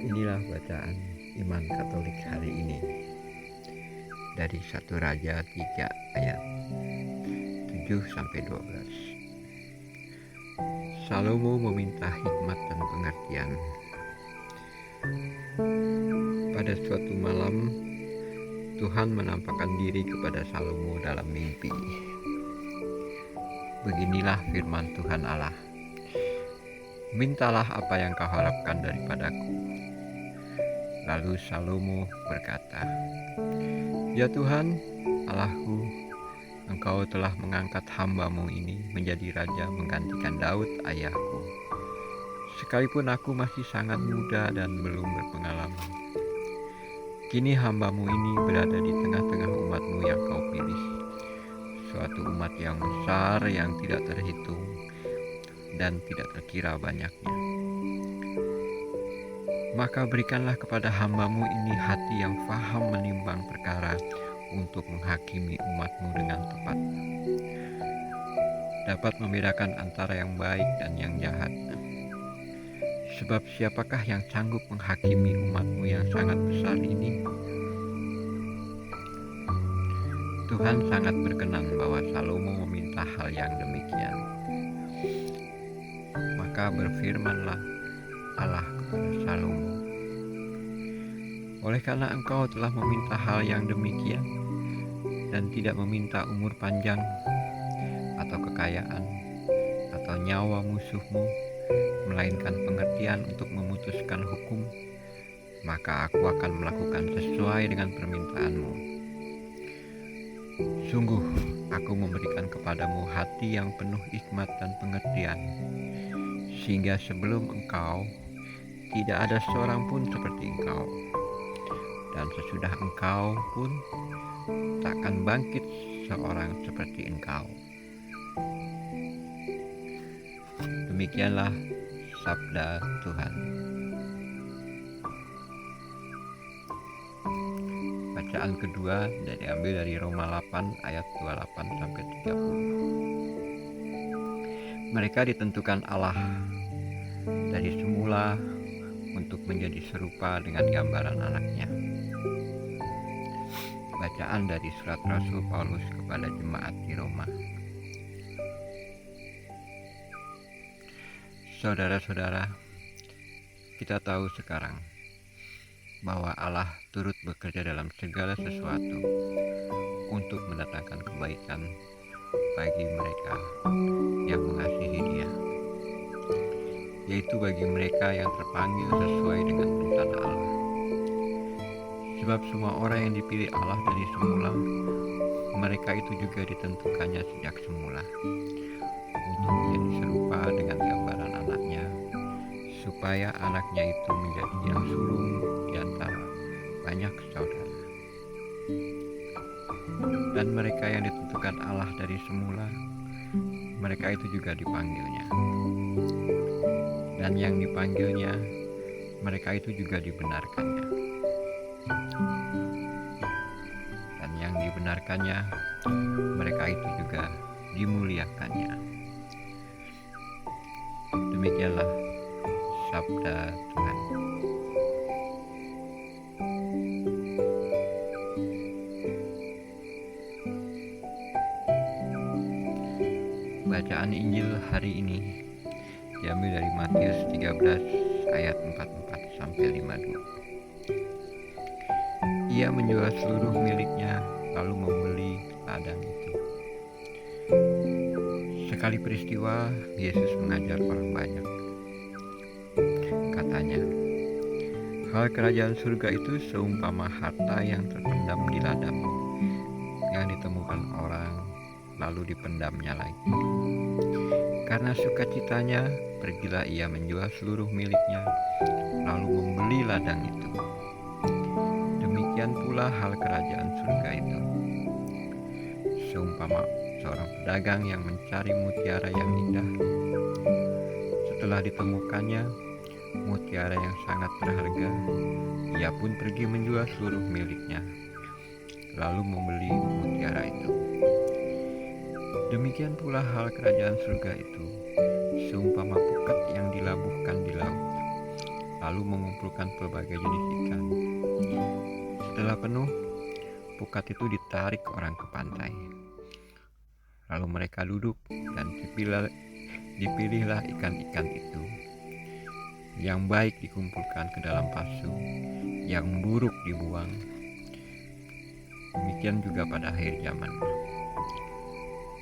Inilah bacaan Iman Katolik hari ini dari 1 Raja 3 ayat 7-12. Salomo meminta hikmat dan pengertian. Pada suatu malam, Tuhan menampakkan diri kepada Salomo dalam mimpi. Beginilah firman Tuhan Allah. Mintalah apa yang kau harapkan daripadaku. Lalu Salomo berkata, Ya Tuhan, Allahku, Engkau telah mengangkat hamba-Mu ini menjadi raja menggantikan Daud ayahku. Sekalipun aku masih sangat muda dan belum berpengalaman. Kini hamba-Mu ini berada di tengah-tengah umat-Mu yang Kau pilih. Suatu umat yang besar yang tidak terhitung dan tidak terkira banyaknya. Maka berikanlah kepada hamba-Mu ini hati yang faham menimbang perkara untuk menghakimi umat-Mu dengan tepat. Dapat membedakan antara yang baik dan yang jahat. Sebab siapakah yang sanggup menghakimi umat-Mu yang sangat besar ini? Tuhan sangat berkenan bahwa Salomo meminta hal yang demikian. Maka berfirmanlah Allah kepada Salomo, oleh karena engkau telah meminta hal yang demikian dan tidak meminta umur panjang atau kekayaan atau nyawa musuhmu, melainkan pengertian untuk memutuskan hukum, maka aku akan melakukan sesuai dengan permintaanmu. Sungguh, aku memberikan kepadamu hati yang penuh hikmat dan pengertian, sehingga sebelum engkau tidak ada seorang pun seperti engkau, dan sesudah engkau pun takkan bangkit seorang seperti engkau. Demikianlah sabda Tuhan. Bacaan kedua diambil dari Roma 8 ayat 28-30. Mereka ditentukan Allah dari semula untuk menjadi serupa dengan gambaran anaknya. Bacaan dari surat Rasul Paulus kepada jemaat di Roma. Saudara-saudara, kita tahu sekarang bahwa Allah turut bekerja dalam segala sesuatu untuk mendatangkan kebaikan bagi mereka yang mengasihi Dia, yaitu bagi mereka yang terpanggil sesuai dengan rencana Allah. Sebab semua orang yang dipilih Allah dari semula, mereka itu juga ditentukannya sejak semula untuk menjadi serupa dengan gambaran anaknya, supaya anaknya itu menjadi yang sulung di antara banyak saudara. Dan mereka yang ditentukan Allah dari semula, mereka itu juga dipanggilnya. Dan yang dipanggilnya, mereka itu juga dibenarkannya. Dan yang dibenarkannya, mereka itu juga dimuliakannya. Demikianlah sabda Tuhan. Bacaan Injil hari ini diambil dari Matius 13 ayat 44-52. Ia menjual seluruh miliknya lalu membeli ladang itu. Sekali peristiwa, Yesus mengajar orang banyak. Katanya, hal kerajaan surga itu seumpama harta yang terpendam di ladang, yang ditemukan orang lalu dipendamnya lagi. Karena sukacitanya, pergilah ia menjual seluruh miliknya, lalu membeli ladang itu. Demikian pula hal kerajaan surga itu. Seumpama seorang pedagang yang mencari mutiara yang indah. Setelah ditemukannya mutiara yang sangat berharga, ia pun pergi menjual seluruh miliknya, lalu membeli mutiara itu. Demikian pula hal kerajaan surga itu, seumpama pukat yang dilabuhkan di laut. lalu mengumpulkan pelbagai jenis ikan. Setelah penuh, pukat itu ditarik orang ke pantai. Lalu mereka duduk dan dipilihlah ikan-ikan itu. Yang baik dikumpulkan ke dalam pasu, yang buruk dibuang. Demikian juga pada akhir zaman.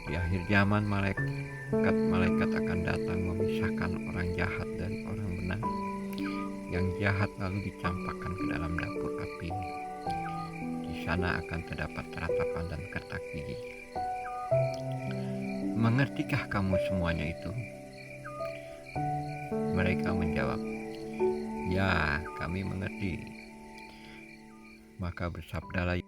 Di akhir zaman malaikat akan datang memisahkan orang jahat dari orang benar. Yang jahat lalu dicampakkan ke dalam dapur api. Di sana akan terdapat ratapan dan kertak gigi. Mengertikah kamu semuanya itu? Mereka menjawab, "Ya, kami mengerti." Maka bersabdalah